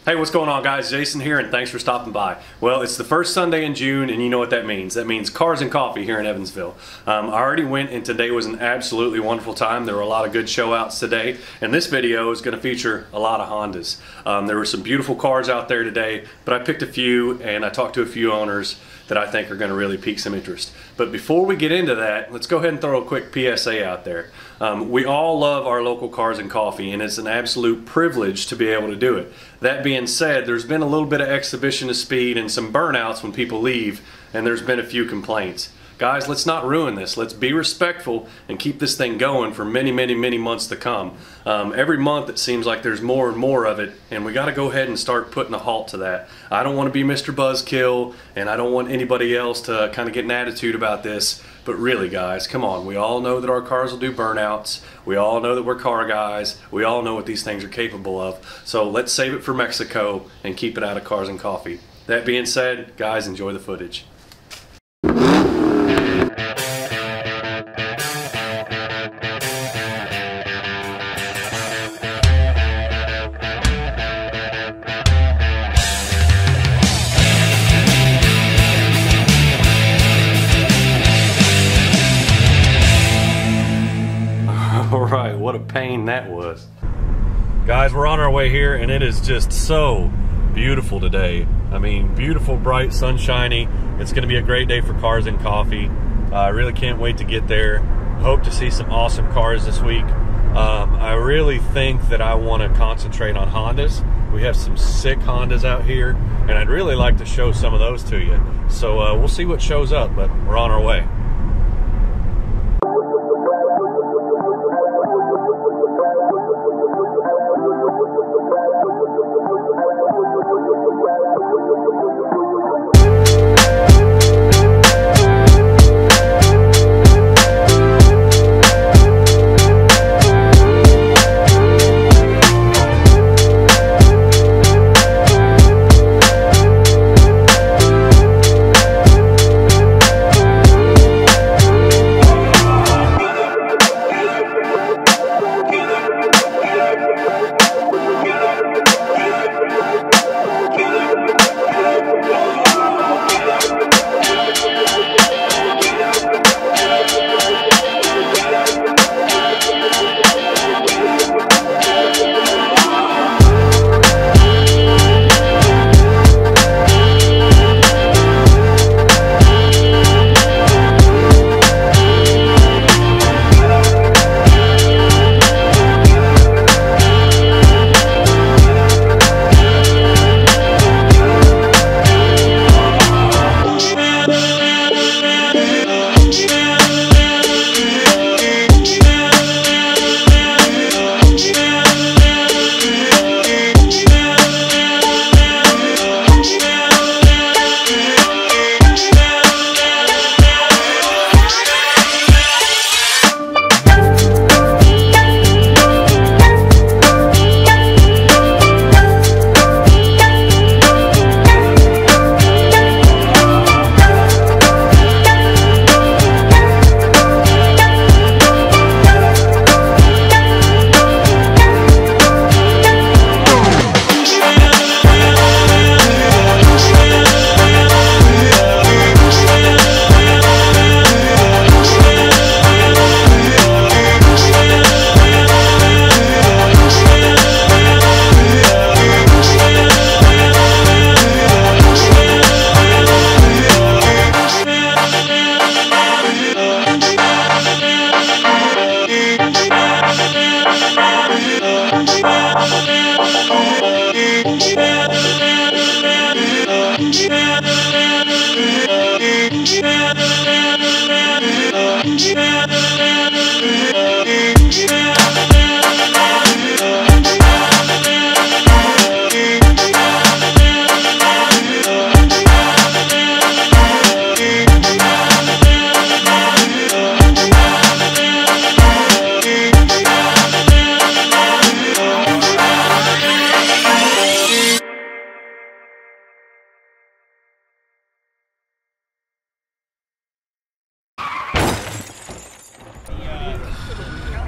Hey, what's going on, guys? Jason here, and thanks for stopping by. Well, it's the first Sunday in June, and you know what that means. That means cars and coffee here in Evansville. I already went, and today was an absolutely wonderful time. There were a lot of good show outs today, and this video is going to feature a lot of Hondas. There were some beautiful cars out there today, but I picked a few, and I talked to a few owners that I think are going to really pique some interest. But before we get into that, let's go ahead and throw a quick PSA out there. We all love our local cars and coffee, and it's an absolute privilege to be able to do it. That being said, there's been a little bit of exhibition of speed and some burnouts when people leave, and there's been a few complaints. Guys, let's not ruin this. Let's be respectful and keep this thing going for many months to come. Every month it seems like there's more and more of it, and we got to go ahead and start putting a halt to that. I don't want to be Mr. Buzzkill, and I don't want anybody else to kind of get an attitude about this, but really, guys, come on. We all know that our cars will do burnouts. We all know that we're car guys. We all know what these things are capable of. So let's save it for Mexico and keep it out of cars and coffee. That being said, guys, enjoy the footage. Alright, what a pain that was. Guys, we're on our way here, and it is just so beautiful today. I mean, beautiful, bright, sunshiny. It's going to be a great day for cars and coffee. I really can't wait to get there. Hope to see some awesome cars this week. I really think that I want to concentrate on Hondas. We have some sick Hondas out here, and I'd really like to show some of those to you. So we'll see what shows up, but we're on our way.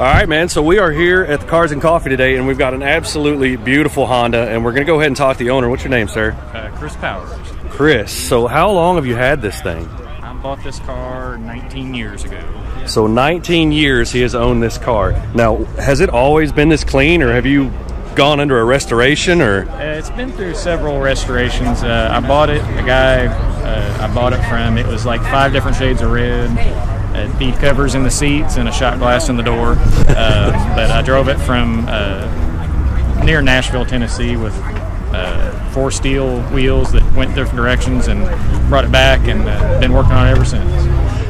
All right, man. So we are here at the Cars and Coffee today, and we've got an absolutely beautiful Honda, and we're going to go ahead and talk to the owner. What's your name, sir? Chris Powers. Chris. So how long have you had this thing? I bought this car 19 years ago. So 19 years he has owned this car. Now, has it always been this clean, or have you gone under a restoration? Or It's been through several restorations. I bought it, the guy I bought it from, it was like 5 different shades of red. Bead covers in the seats and a shot glass in the door. But I drove it from near Nashville, Tennessee with 4 steel wheels that went different directions, and brought it back, and been working on it ever since.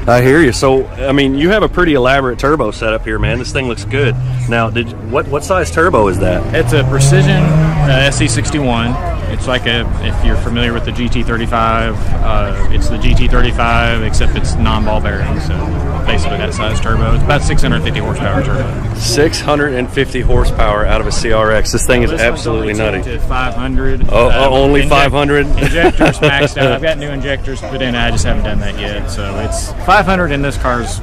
I hear you. So, I mean, you have a pretty elaborate turbo setup here, man. This thing looks good. Now, what size turbo is that? It's a Precision SC61. It's like if you're familiar with the GT35, it's the GT35, except it's non-ball bearing, so basically that size turbo. It's about 650 horsepower turbo. 650 horsepower out of a CRX. This thing is absolutely nutty. To 500. Only 500? Injectors maxed out. I've got new injectors put in. I just haven't done that yet. So it's 500 in this car is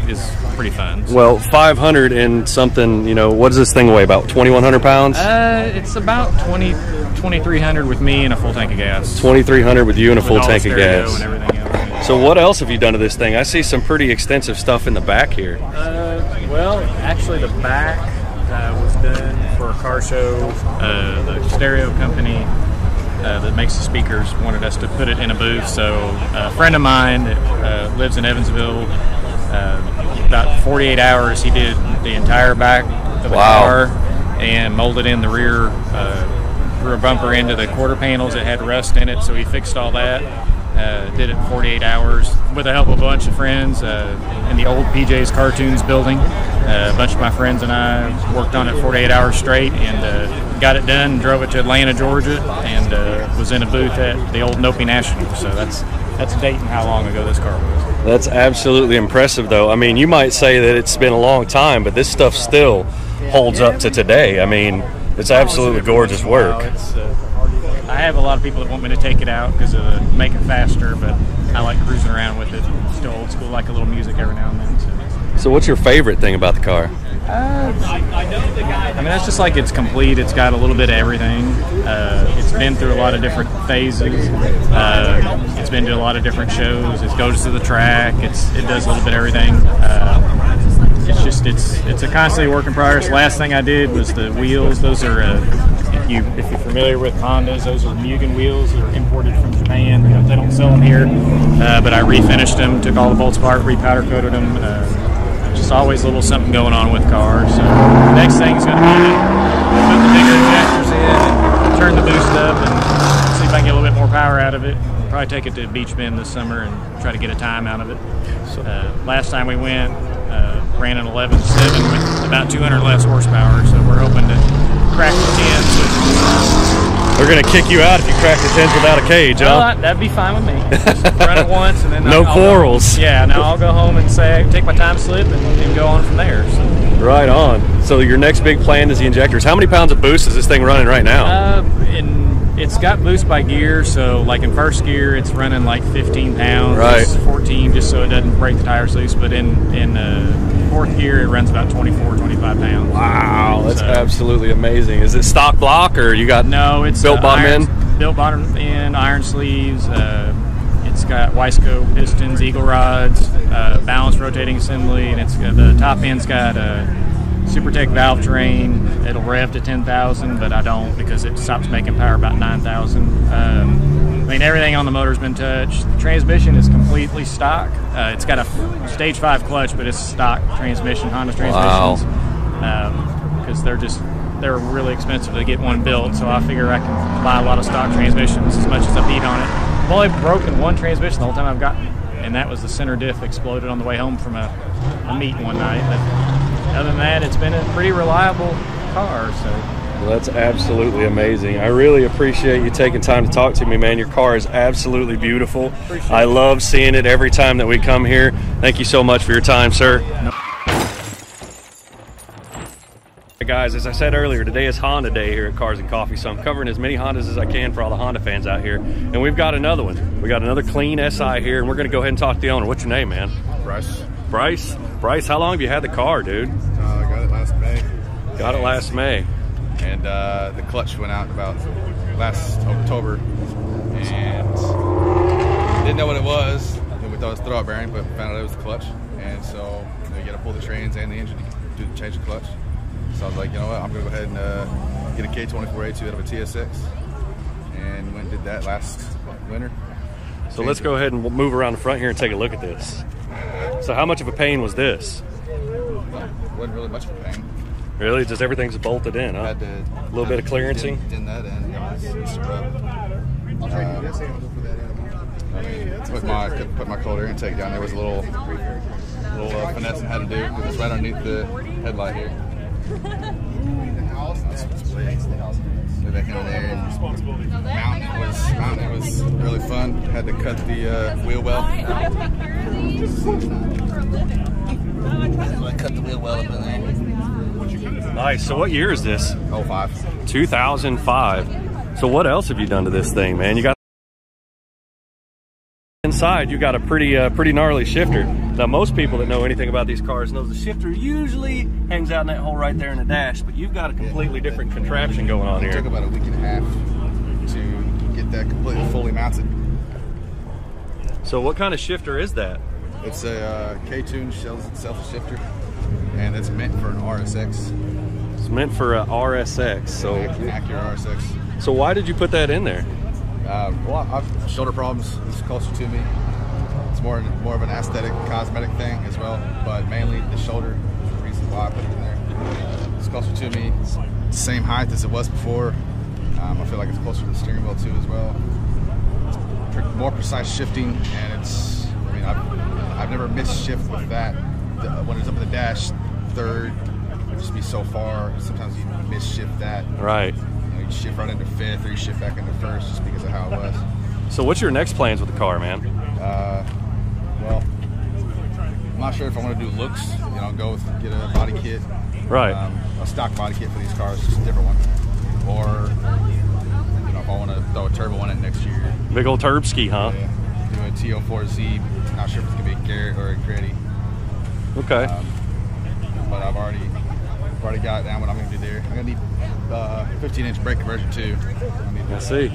pretty fun. So. Well, 500 and something, you know, what does this thing weigh? About 2,100 pounds? It's about 2,300 with me and a full tank of gas. 2,300 with you and a full tank of gas. And everything else. So what else have you done to this thing? I see some pretty extensive stuff in the back here. Well, actually the back was done for a car show. The stereo company that makes the speakers wanted us to put it in a booth. So a friend of mine that lives in Evansville, about 48 hours he did the entire back of the car and molded in the rear bumper into the quarter panels. It had rust in it, so he fixed all that. Did it in 48 hours with the help of a bunch of friends in the old PJ's Cartoons building. A bunch of my friends and I worked on it 48 hours straight, and got it done and drove it to Atlanta, Georgia, and was in a booth at the old Nopi National. So that's dating how long ago this car was. That's absolutely impressive, though. I mean, you might say that it's been a long time, but this stuff still holds up to today. I mean, it's absolutely gorgeous work. I have a lot of people that want me to take it out because of make it faster, but I like cruising around with it. Still old school, like a little music every now and then. So what's your favorite thing about the car? I mean, that's just like it's complete. It's got a little bit of everything. It's been through a lot of different phases. It's been to a lot of different shows. It goes to the track. It does a little bit of everything. It's a constantly work in progress. Last thing I did was the wheels. Those are if you're familiar with Hondas, those are Mugen wheels. They're imported from Japan. They don't sell them here, but I refinished them, took all the bolts apart, repowder coated them. Just always a little something going on with cars. So the next thing is going to be to put the bigger injectors in, and turn the boost up, and see if I can get a little bit more power out of it. Probably take it to Beach Bend this summer and try to get a time out of it. Last time we went, ran an 11.7 with about 200 less horsepower, so we're hoping to crack the 10s. They're going to kick you out if you crack the 10s without a cage, huh? Well, that'd be fine with me. Just run it once, and then no quarrels. Yeah, now I'll go home and take my time slip and go on from there. So. Right on. So your next big plan is the injectors. How many pounds of boost is this thing running right now? It's got boost by gear, so like in first gear it's running like 15 pounds, right. 14 just so it doesn't break the tires loose, but in fourth gear it runs about 24, 25 pounds. Wow, that's absolutely amazing. Is it stock block or you got it's built bottom end? Built bottom end, iron sleeves. It's got Wiseco pistons, eagle rods, balanced rotating assembly, and it's got, the top end's got SuperTech valve train. It'll rev to 10,000, but I don't because it stops making power about 9,000. I mean, everything on the motor's been touched. The transmission is completely stock. It's got a stage 5 clutch, but it's stock transmission, Honda transmissions. Because they're really expensive to get one built, so I figure I can buy a lot of stock transmissions as much as I beat on it. I've only broken one transmission the whole time I've gotten it, and that was the center diff exploded on the way home from a meet one night. But other than that, it's been a pretty reliable car. So. Well, that's absolutely amazing. I really appreciate you taking time to talk to me, man. Your car is absolutely beautiful. I love seeing it every time that we come here. Thank you so much for your time, sir. Hey guys, as I said earlier, today is Honda Day here at Cars and Coffee, so I'm covering as many Hondas as I can for all the Honda fans out here. And we've got another one. We got another clean SI here, and we're going to go ahead and talk to the owner. What's your name, man? Bryce. Bryce? Bryce, how long have you had the car, dude? I got it last May. Got it last May. And the clutch went out about last October, and didn't know what it was. We thought it was throwout bearing, but found out it was the clutch. And so you got to pull the trains and the engine to change the clutch. So I was like, you know what, I'm going to go ahead and get a K24A2 out of a TSX, and went and did that last winter. So let's go ahead and move around the front here and take a look at this. So how much of a pain was this? Wasn't really much of a pain. Really? Just everything's bolted in, huh? Had to, a little bit of clearancing? In that end, you know, it's a rub. Put my cold air intake down. There was a little finesse I had to do. It was right underneath the headlight here. Way back in there. Mounting was really fun. Had to cut the wheel well. Cut the wheel well up in there. Nice. So what year is this? 05. 2005. So what else have you done to this thing, man? You got inside, you got a pretty gnarly shifter. Now most people that know anything about these cars know the shifter usually hangs out in that hole right there in the dash, but you've got a completely different contraption going on here. It took about a week and a half to get that completely fully mounted. So what kind of shifter is that? It's a K-Tune sells itself a shifter, and it's meant for an RSX. It's meant for a RSX. So an Acura RSX. So why did you put that in there? Well, I've shoulder problems. It's closer to me. It's more of an aesthetic, cosmetic thing as well, but mainly the shoulder is the reason why I put it in there. It's closer to me. It's the same height as it was before. I feel like it's closer to the steering wheel too as well. It's more precise shifting, and it's. I mean, I've never missed shift with that. When it's up in the dash, third, it'd just be so far. Sometimes you miss shift that. Right. You shift right into fifth, or you shift back into first, just because of how it was. So what's your next plans with the car, man? Well, I'm not sure if I want to do looks. You know, get a body kit. Right. A stock body kit for these cars, just a different one. Or, you know, if I want to throw a turbo on it next year. Big old Turbski, huh? Yeah. Do a TO4Z. Not sure if it's gonna be a Garrett or a Gritty. Okay. But I've already got down what I'm gonna do there. I'm gonna need 15-inch brake conversion too. I see.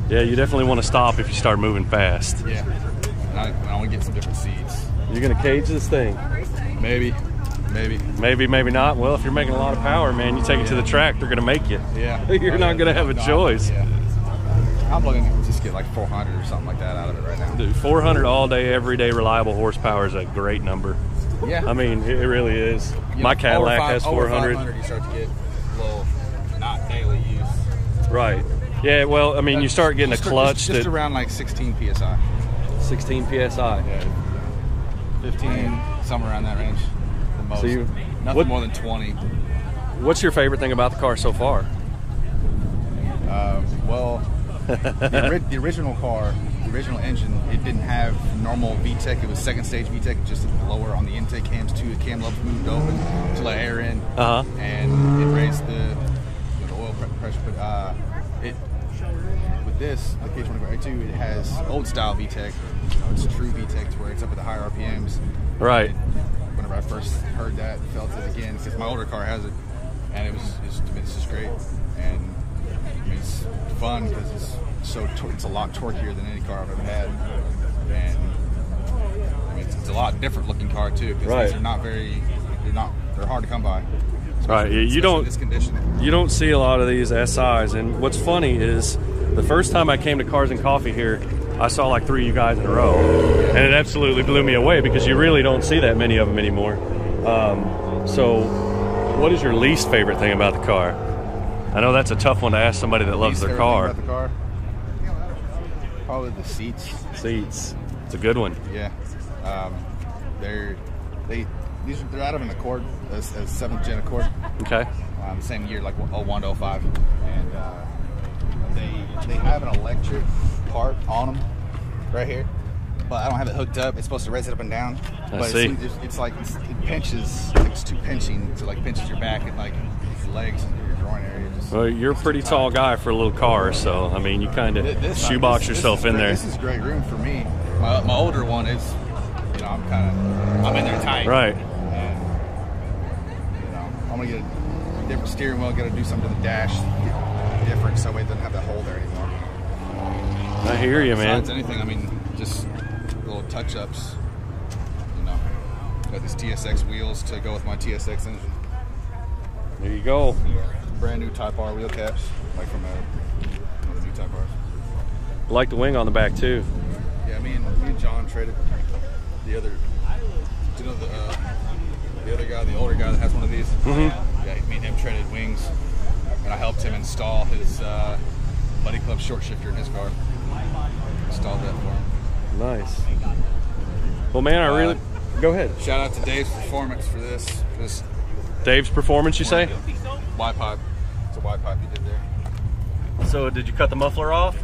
Yeah, you definitely want to stop if you start moving fast. Yeah. And I want to get some different seats. You're gonna cage this thing? Maybe. Maybe not. Well, if you're making a lot of power, man, you take it to the track, they're gonna make you. Yeah. You're not gonna have a choice. Yeah. I'm looking to just get like 400 or something like that out of it right now. Dude, 400 all day, every day, reliable horsepower is a great number. Yeah. I mean, it really is. My Cadillac has 400. Over 500, you start to get a little not daily use. Right. Yeah. Well, I mean, you start getting a clutch just around like 16 psi. 16 psi. Yeah. 15, somewhere around that range. The most. So nothing more than 20. What's your favorite thing about the car so far? Well, the original car, the original engine, it didn't have normal VTEC. It was second stage VTEC, just lower on the intake cams too. The cam lobes moved open to let air in, and it raised the oil pressure. But with this, the K24A2, it has old style VTEC. You know, it's true VTEC to where it's up at the higher RPMs. Right. Whenever I first heard that, felt it again, because my older car has it, and it's just great. And I mean, it's fun because it's a lot torquier than any car I've ever had, and I mean, it's a lot different looking car too. Because these are not they're hard to come by. Right, you don't see a lot of these SIs, and what's funny is the first time I came to Cars and Coffee here, I saw like 3 of you guys in a row, and it absolutely blew me away because you really don't see that many of them anymore. So what is your least favorite thing about the car? I know that's a tough one to ask somebody that loves their car. About the car? Probably the seats. Seats. It's a good one. Yeah. They're out of an Accord, a 7th gen Accord. Okay. The same year, like 01 to 05, and they have an electric part on them right here, but I don't have it hooked up. It's supposed to raise it up and down, but it's like it pinches. It's too pinching, so like pinches your back and like your legs and your groin area. Well, you're a pretty tall guy for a little car, so I mean, you kind of shoebox yourself in there. This is great room for me. My older one is, you know, I'm in there tight. Right. And, you know, I'm gonna get different steering wheel, got to do something to the dash different, so it doesn't have that hole there anymore. I hear you, man. Besides anything, I mean, just little touch-ups. You know, got these TSX wheels to go with my TSX engine. There you go. Brand new Type R wheel caps, like from one of the new Type Rs. I like the wing on the back too. Yeah, me and John traded the other. Do you know the other guy, the older guy that has one of these? Mm-hmm. Yeah, me and him traded wings, and I helped him install his Buddy Club short shifter in his car. Installed that for him. Nice. Well, man, I really go ahead. Shout out to Dave's Performance for this. Dave's Performance, you say? Y pipe. It's a Y pipe he did there. So, did you cut the muffler off,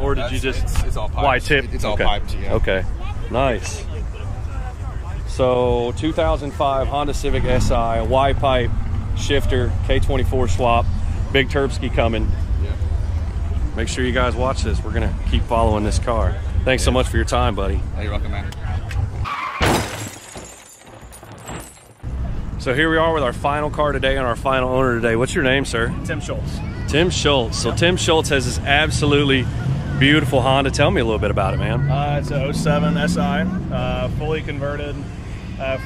or did you just? It's all piped. Y tip. It's all okay. piped. Yeah. Okay. Nice. So 2005 Honda Civic Si, a Y pipe shifter, K24 swap, big Turbski coming. Yeah. Make sure you guys watch this. We're gonna keep following this car. Thanks so much for your time, buddy. Hey, you're welcome, man. So here we are with our final car today and our final owner today. What's your name, sir? Tim Schultz. Tim Schultz. So Tim Schultz has this absolutely beautiful Honda. Tell me a little bit about it, man. It's a 07 SI, fully converted,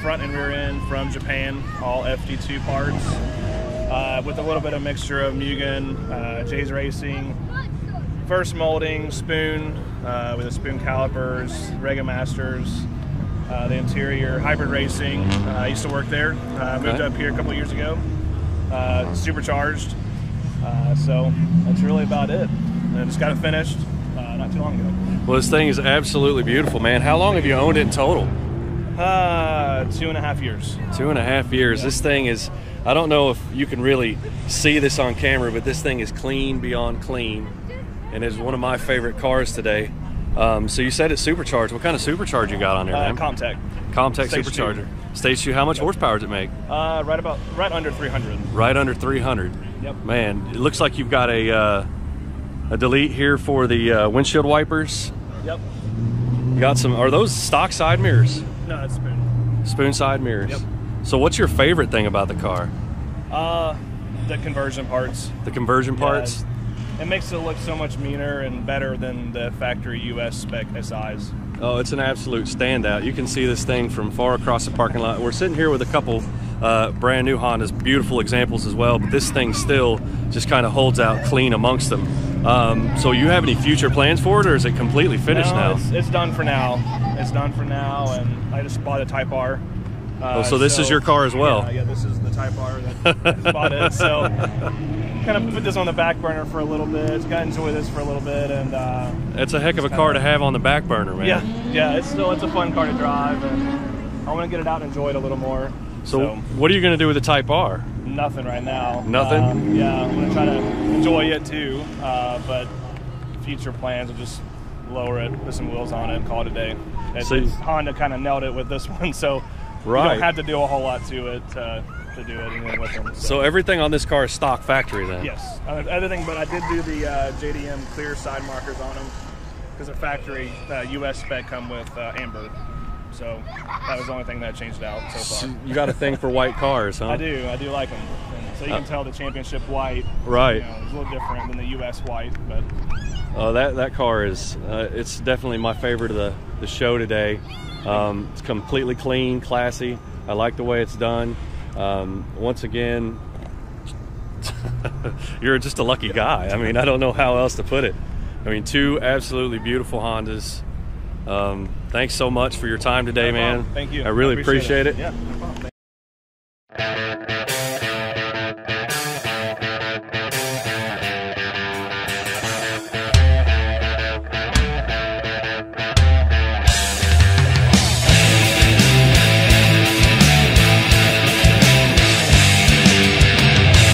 front and rear end from Japan, all FD2 parts, with a little bit of mixture of Mugen, Jay's Racing, first molding, spoon, with the spoon calipers, Rega Masters, the interior, hybrid racing. I used to work there, moved up here a couple years ago, supercharged, so that's really about it. And I just got it finished not too long ago. Well, this thing is absolutely beautiful, man. How long have you owned it in total? 2.5 years. 2.5 years. Yeah. This thing is, I don't know if you can really see this on camera, but this thing is clean beyond clean, and is one of my favorite cars today. So you said it's supercharged. What kind of supercharger you got on there, man? Comtech. Comtech Stage supercharger. Stage 2. How much horsepower does it make? Right under 300. Right under 300. Yep. Man, it looks like you've got a delete here for the windshield wipers. Yep. You got some. Are those stock side mirrors? No, it's spoon. Spoon side mirrors. Yep. So what's your favorite thing about the car? The conversion parts. The conversion parts? It makes it look so much meaner and better than the factory US spec SIs. Oh, it's an absolute standout. You can see this thing from far across the parking lot. We're sitting here with a couple brand new Hondas, beautiful examples as well, but this thing still just kind of holds out clean amongst them. So you have any future plans for it, or is it completely finished now? It's done for now. It's done for now, and I just bought a Type R. So this is your car as well? Yeah, this is the Type R that I just bought it. So kind of put this on the back burner for a little bit. Got to enjoy this for a little bit, and it's a heck of a car to have on the back burner, man. Yeah. It's a fun car to drive, and I want to get it out and enjoy it a little more. So what are you going to do with the Type R? Nothing right now. Nothing? Yeah, I'm going to try to enjoy it too, but future plans will just lower it, put some wheels on it, and call it a day. Honda kind of nailed it with this one, so you don't have to do a whole lot to it to do it with them. So everything on this car is stock factory then? Yes, everything, but I did do the JDM clear side markers on them because the factory US spec come with amber. So that was the only thing that changed out so far. You got a thing for white cars, huh? I do like them. And so you can tell the championship white. Right. It's a little different than the US white, but. That car is, it's definitely my favorite of the show today. It's completely clean, classy. I like the way it's done. Once again, you're just a lucky guy. I mean, I don't know how else to put it. I mean, two absolutely beautiful Hondas. Thanks so much for your time today, man. Thank you. I really appreciate it. Yeah, no problem.